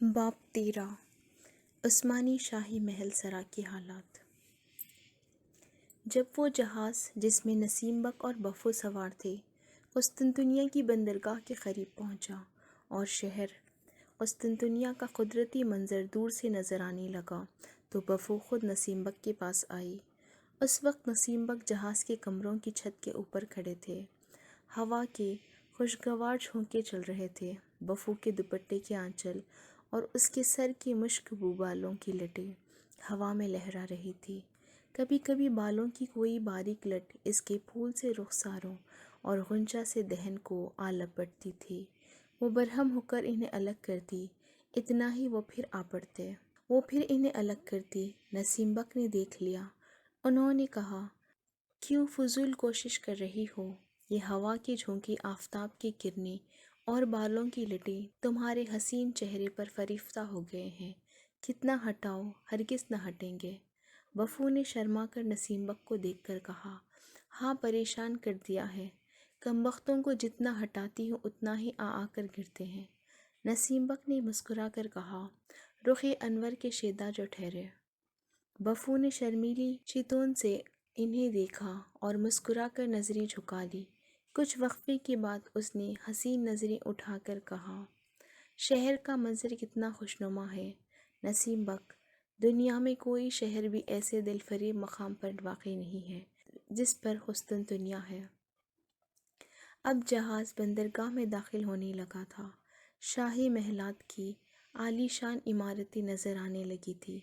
باب 13 عثمانی شاہی محل سرا کے حالات۔ جب وہ جہاز جس میں نسیم بک اور بفو سوار تھے قسطنطنیہ کی بندرگاہ کے قریب پہنچا اور شہر قسطنطنیہ کا قدرتی منظر دور سے نظر آنے لگا تو بفو خود نسیم بک کے پاس آئی۔ اس وقت نسیم بک جہاز کے کمروں کی چھت کے اوپر کھڑے تھے۔ ہوا کے خوشگوار جھونکے چل رہے تھے۔ بفو کے دوپٹے کے آنچل اور اس کے سر کی مشک بو بالوں کی لٹیں ہوا میں لہرا رہی تھی۔ کبھی کبھی بالوں کی کوئی باریک لٹ اس کے پھول سے رخساروں اور غنچہ سے دہن کو آ لپٹتی تھی۔ وہ برہم ہو کر انہیں الگ کرتی، اتنا ہی وہ پھر آ پڑتے۔ وہ پھر انہیں الگ کرتی۔ نسیم بک نے دیکھ لیا۔ انہوں نے کہا، کیوں فضول کوشش کر رہی ہو؟ یہ ہوا کے جھونکے، آفتاب کی کرنیں اور بالوں کی لٹیں تمہارے حسین چہرے پر فریفتہ ہو گئے ہیں۔ کتنا ہٹاؤ، ہرگز نہ ہٹیں گے۔ بفو نے شرما کر نسیم بک کو دیکھ کر کہا، ہاں پریشان کر دیا ہے، کمبختوں کو جتنا ہٹاتی ہوں اتنا ہی آ آ کر گرتے ہیں۔ نسیم بک نے مسکرا کر کہا، رخ انور کے شیدا جو ٹھہرے۔ بفو نے شرمیلی چتون سے انہیں دیکھا اور مسکرا کر نظریں جھکا لی۔ کچھ وقفے کے بعد اس نے حسین نظریں اٹھا کر کہا، شہر کا منظر کتنا خوشنما ہے نسیم بک، دنیا میں کوئی شہر بھی ایسے دل فریب مقام پر واقع نہیں ہے جس پر قسطنطنیہ ہے۔ اب جہاز بندرگاہ میں داخل ہونے لگا تھا۔ شاہی محلات کی عالی شان عمارتیں نظر آنے لگی تھی۔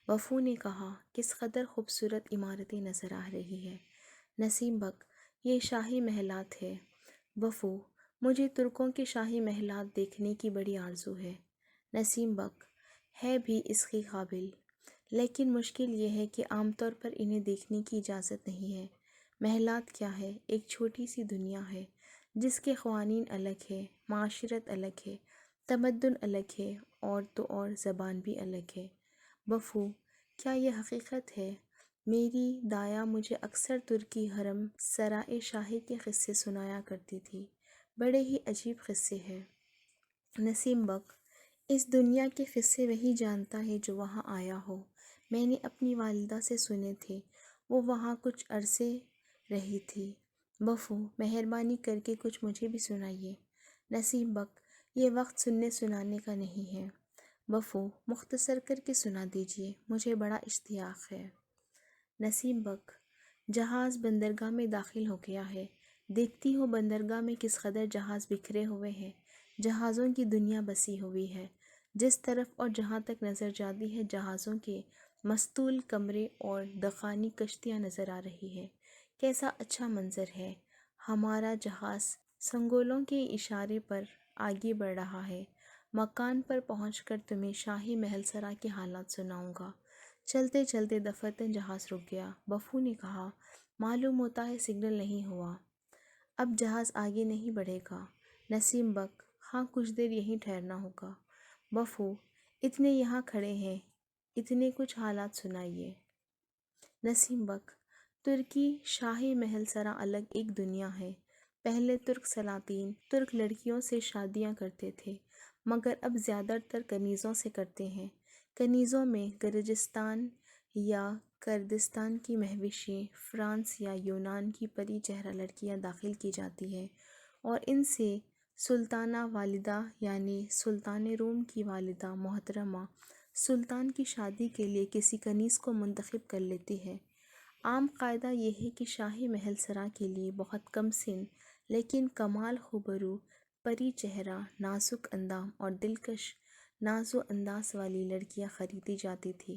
بفو نے کہا، کس قدر خوبصورت عمارتیں نظر آ رہی ہے نسیم بک، یہ شاہی محلات ہے۔ بفو، مجھے ترکوں کے شاہی محلات دیکھنے کی بڑی آرزو ہے۔ نسیم بک، ہے بھی اس کے قابل، لیکن مشکل یہ ہے کہ عام طور پر انہیں دیکھنے کی اجازت نہیں ہے۔ محلات کیا ہے؟ ایک چھوٹی سی دنیا ہے جس کے قوانین الگ ہے، معاشرت الگ ہے، تمدن الگ ہے اور تو اور زبان بھی الگ ہے۔ بفو، کیا یہ حقیقت ہے؟ میری دایا مجھے اکثر ترکی حرم سرائے شاہی کے قصے سنایا کرتی تھی، بڑے ہی عجیب قصے ہیں۔ نسیم بک، اس دنیا کے قصے وہی جانتا ہے جو وہاں آیا ہو۔ میں نے اپنی والدہ سے سنے تھے، وہ وہاں کچھ عرصے رہی تھی۔ بفو، مہربانی کر کے کچھ مجھے بھی سنائیے۔ نسیم بک، یہ وقت سننے سنانے کا نہیں ہے۔ بفو، مختصر کر کے سنا دیجیے، مجھے بڑا اشتیاق ہے۔ نسیم بک، جہاز بندرگاہ میں داخل ہو گیا ہے۔ دیکھتی ہو بندرگاہ میں کس قدر جہاز بکھرے ہوئے ہیں۔ جہازوں کی دنیا بسی ہوئی ہے۔ جس طرف اور جہاں تک نظر جاتی ہے جہازوں کے مستول کمرے اور دخانی کشتیاں نظر آ رہی ہے۔ کیسا اچھا منظر ہے۔ ہمارا جہاز سنگولوں کے اشارے پر آگے بڑھ رہا ہے۔ مکان پر پہنچ کر تمہیں شاہی محل سرا کے حالات سناؤں گا۔ چلتے چلتے دفعتاً جہاز رک گیا۔ بفو نے کہا، معلوم ہوتا ہے سگنل نہیں ہوا، اب جہاز آگے نہیں بڑھے گا۔ نسیم بک، ہاں کچھ دیر یہیں ٹھہرنا ہوگا۔ بفو، اتنے یہاں کھڑے ہیں، اتنے کچھ حالات سنائیے۔ نسیم بک، ترکی شاہی محل سرا الگ ایک دنیا ہے۔ پہلے ترک سلاطین ترک لڑکیوں سے شادیاں کرتے تھے، مگر اب زیادہ تر کنیزوں سے کرتے ہیں۔ کنیزوں میں گرجستان یا کردستان کی مہوشیں، فرانس یا یونان کی پری چہرہ لڑکیاں داخل کی جاتی ہیں اور ان سے سلطانہ والدہ یعنی سلطان روم کی والدہ محترمہ سلطان کی شادی کے لیے کسی کنیز کو منتخب کر لیتی ہے۔ عام قاعدہ یہ ہے کہ شاہی محل سرا کے لیے بہت کم سن لیکن کمال خوبرو، پری چہرہ، نازک اندام اور دلکش ناز و انداز والی لڑکیاں خریدی جاتی تھیں۔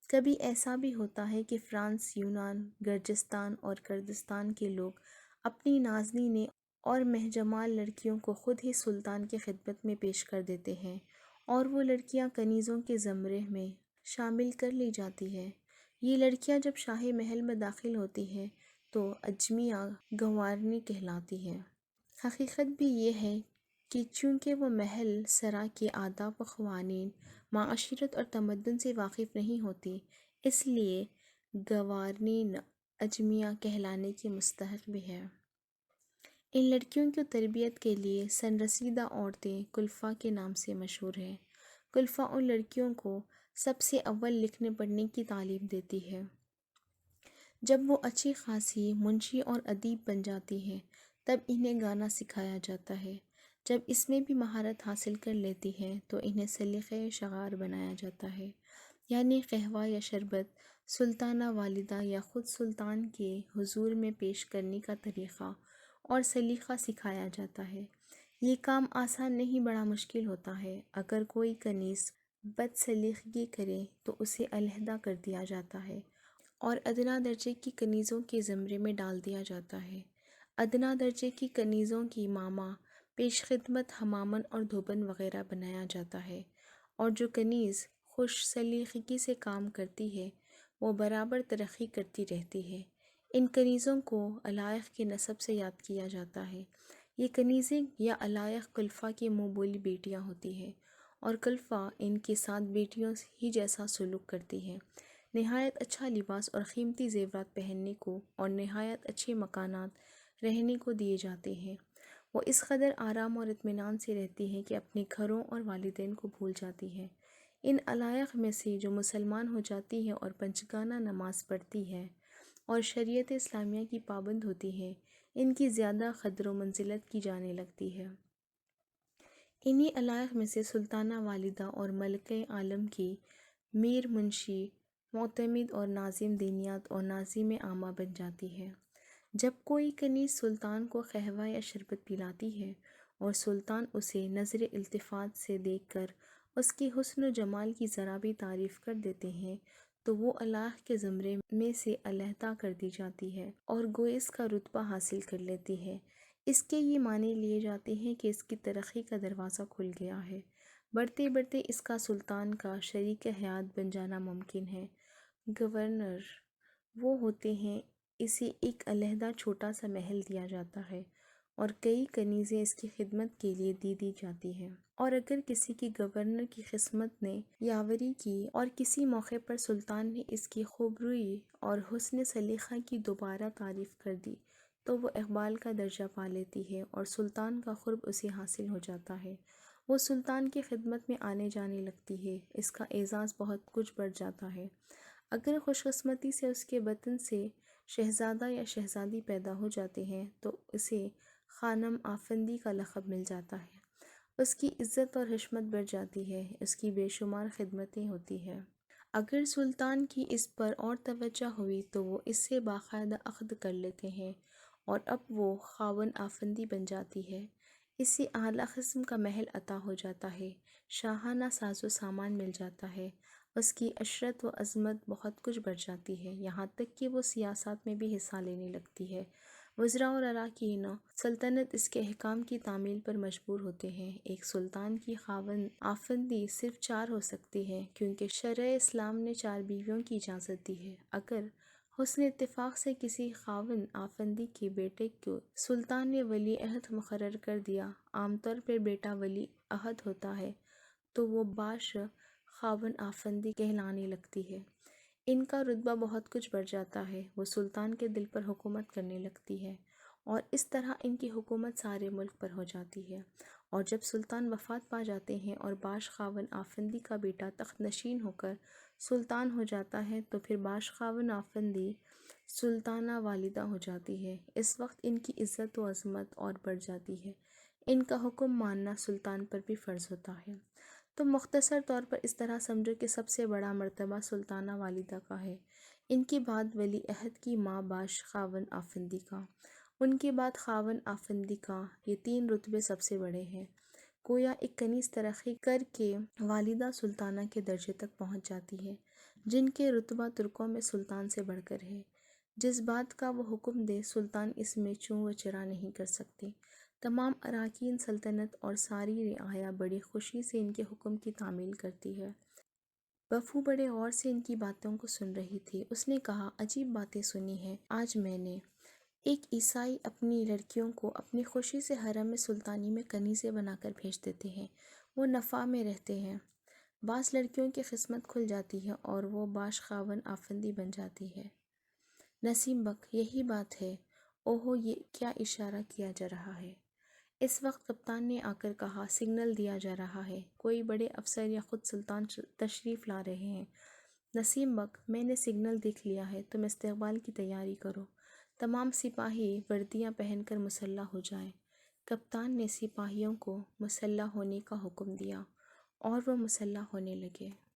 کبھی ایسا بھی ہوتا ہے کہ فرانس، یونان، گرجستان اور کردستان کے لوگ اپنی نازنینیں اور مہجمال لڑکیوں کو خود ہی سلطان کی خدمت میں پیش کر دیتے ہیں اور وہ لڑکیاں کنیزوں کے زمرے میں شامل کر لی جاتی ہیں۔ یہ لڑکیاں جب شاہی محل میں داخل ہوتی ہیں تو اجمیہ گنوارنی کہلاتی ہیں۔ حقیقت بھی یہ ہے کہ چونکہ وہ محل سرا کے آداب و قوانین، معاشرت اور تمدن سے واقف نہیں ہوتی، اس لیے گوارنین اجمیہ کہلانے کی مستحق بھی ہے۔ ان لڑکیوں کی تربیت کے لیے سن رسیدہ عورتیں کلفاء کے نام سے مشہور ہیں۔ کلفا ان لڑکیوں کو سب سے اول لکھنے پڑھنے کی تعلیم دیتی ہے۔ جب وہ اچھی خاصی منشی اور ادیب بن جاتی ہیں تب انہیں گانا سکھایا جاتا ہے۔ جب اس میں بھی مہارت حاصل کر لیتی ہیں تو انہیں سلیقہ شعر بنایا جاتا ہے، یعنی قہوہ یا شربت سلطانہ والدہ یا خود سلطان کے حضور میں پیش کرنے کا طریقہ اور سلیقہ سکھایا جاتا ہے۔ یہ کام آسان نہیں، بڑا مشکل ہوتا ہے۔ اگر کوئی کنیز بد سلیقگی کرے تو اسے علیحدہ کر دیا جاتا ہے اور ادنا درجے کی کنیزوں کے زمرے میں ڈال دیا جاتا ہے۔ ادنا درجے کی کنیزوں کی ماما، پیش خدمت، ہمامن اور دھوبن وغیرہ بنایا جاتا ہے، اور جو کنیز خوش سلیقگی سے کام کرتی ہے وہ برابر ترقی کرتی رہتی ہے۔ ان کنیزوں کو علائق کے نسب سے یاد کیا جاتا ہے۔ یہ کنیزیں یا علائق کلفا کی منہ بولی بیٹیاں ہوتی ہیں، اور کلفا ان کے ساتھ بیٹیوں ہی جیسا سلوک کرتی ہے۔ نہایت اچھا لباس اور قیمتی زیورات پہننے کو اور نہایت اچھے مکانات رہنے کو دیے جاتے ہیں۔ وہ اس قدر آرام اور اطمینان سے رہتی ہیں کہ اپنے گھروں اور والدین کو بھول جاتی ہیں۔ ان علائق میں سے جو مسلمان ہو جاتی ہے اور پنجگانہ نماز پڑھتی ہے اور شریعت اسلامیہ کی پابند ہوتی ہے، ان کی زیادہ قدر و منزلت کی جانے لگتی ہے۔ انہی علائق میں سے سلطانہ والدہ اور ملکہ عالم کی میر، منشی، معتمد اور ناظم دینیات اور ناظم عامہ بن جاتی ہے۔ جب کوئی کنیز سلطان کو قہوہ یا شربت پلاتی ہے اور سلطان اسے نظر التفات سے دیکھ کر اس کی حسن و جمال کی ذرا بھی تعریف کر دیتے ہیں تو وہ علائق کے زمرے میں سے علیحدہ کر دی جاتی ہے اور گویس کا رتبہ حاصل کر لیتی ہے۔ اس کے یہ معنی لیے جاتے ہیں کہ اس کی ترقی کا دروازہ کھل گیا ہے۔ بڑھتے بڑھتے اس کا سلطان کا شریک حیات بن جانا ممکن ہے۔ گورنر وہ ہوتے ہیں، اسے ایک علیحدہ چھوٹا سا محل دیا جاتا ہے اور کئی کنیزیں اس کی خدمت کے لیے دی جاتی ہیں، اور اگر کسی کی گورنر کی قسمت نے یاوری کی اور کسی موقع پر سلطان نے اس کی خوبرویی اور حسن سلیقہ کی دوبارہ تعریف کر دی تو وہ اقبال کا درجہ پا لیتی ہے اور سلطان کا قرب اسے حاصل ہو جاتا ہے۔ وہ سلطان کی خدمت میں آنے جانے لگتی ہے، اس کا اعزاز بہت کچھ بڑھ جاتا ہے۔ اگر خوش قسمتی سے اس کے بطن سے شہزادہ یا شہزادی پیدا ہو جاتے ہیں تو اسے خانم آفندی کا لقب مل جاتا ہے۔ اس کی عزت اور حشمت بڑھ جاتی ہے، اس کی بے شمار خدمتیں ہوتی ہیں۔ اگر سلطان کی اس پر اور توجہ ہوئی تو وہ اس سے باقاعدہ عقد کر لیتے ہیں اور اب وہ خاون آفندی بن جاتی ہے۔ اسے اعلیٰ قسم کا محل عطا ہو جاتا ہے، شاہانہ ساز و سامان مل جاتا ہے، اس کی عشرت و عظمت بہت کچھ بڑھ جاتی ہے، یہاں تک کہ وہ سیاست میں بھی حصہ لینے لگتی ہے۔ وزراء اور اراکین سلطنت اس کے احکام کی تعمیل پر مجبور ہوتے ہیں۔ ایک سلطان کی خاون آفندی صرف 4 ہو سکتی ہے کیونکہ شرع اسلام نے 4 بیویوں کی اجازت دی ہے۔ اگر حسن اتفاق سے کسی خاون آفندی کے بیٹے کو سلطان نے ولی عہد مقرر کر دیا، عام طور پر بیٹا ولی عہد ہوتا ہے، تو وہ باش خاون آفندی کہلانے لگتی ہے۔ ان کا رتبہ بہت کچھ بڑھ جاتا ہے، وہ سلطان کے دل پر حکومت کرنے لگتی ہے اور اس طرح ان کی حکومت سارے ملک پر ہو جاتی ہے۔ اور جب سلطان وفات پا جاتے ہیں اور باش خاون آفندی کا بیٹا تخت نشین ہو کر سلطان ہو جاتا ہے تو پھر باش خاون آفندی سلطانہ والدہ ہو جاتی ہے۔ اس وقت ان کی عزت و عظمت اور بڑھ جاتی ہے، ان کا حکم ماننا سلطان پر بھی فرض ہوتا ہے۔ تو مختصر طور پر اس طرح سمجھو کہ سب سے بڑا مرتبہ سلطانہ والدہ کا ہے، ان کے بعد ولی عہد کی ماں باش خاون آفندی کا، ان کے بعد خاون آفندی کا۔ یہ 3 رتبے سب سے بڑے ہیں۔ گویا ایک کنیز ترقی کر کے والدہ سلطانہ کے درجے تک پہنچ جاتی ہے، جن کے رتبہ ترکوں میں سلطان سے بڑھ کر ہے۔ جس بات کا وہ حکم دے سلطان اس میں چوں و چرا نہیں کر سکتے۔ تمام اراکین سلطنت اور ساری رعایا بڑی خوشی سے ان کے حکم کی تعمیل کرتی ہے۔ بفو بڑے غور سے ان کی باتوں کو سن رہی تھی۔ اس نے کہا، عجیب باتیں سنی ہیں آج میں نے۔ ایک عیسائی اپنی لڑکیوں کو اپنی خوشی سے حرم سلطانی میں کنیزیں بنا کر بھیج دیتے ہیں، وہ نفع میں رہتے ہیں۔ بعض لڑکیوں کی قسمت کھل جاتی ہے اور وہ باش خاون آفندی بن جاتی ہے۔ نسیم بک: یہی بات ہے۔ اوہو، یہ کیا اشارہ کیا جا رہا ہے؟ اس وقت کپتان نے آ کر کہا، سگنل دیا جا رہا ہے، کوئی بڑے افسر یا خود سلطان تشریف لا رہے ہیں۔ نسیم بک، میں نے سگنل دیکھ لیا ہے، تم استقبال کی تیاری کرو۔ تمام سپاہی وردیاں پہن کر مسلح ہو جائیں۔ کپتان نے سپاہیوں کو مسلح ہونے کا حکم دیا اور وہ مسلح ہونے لگے۔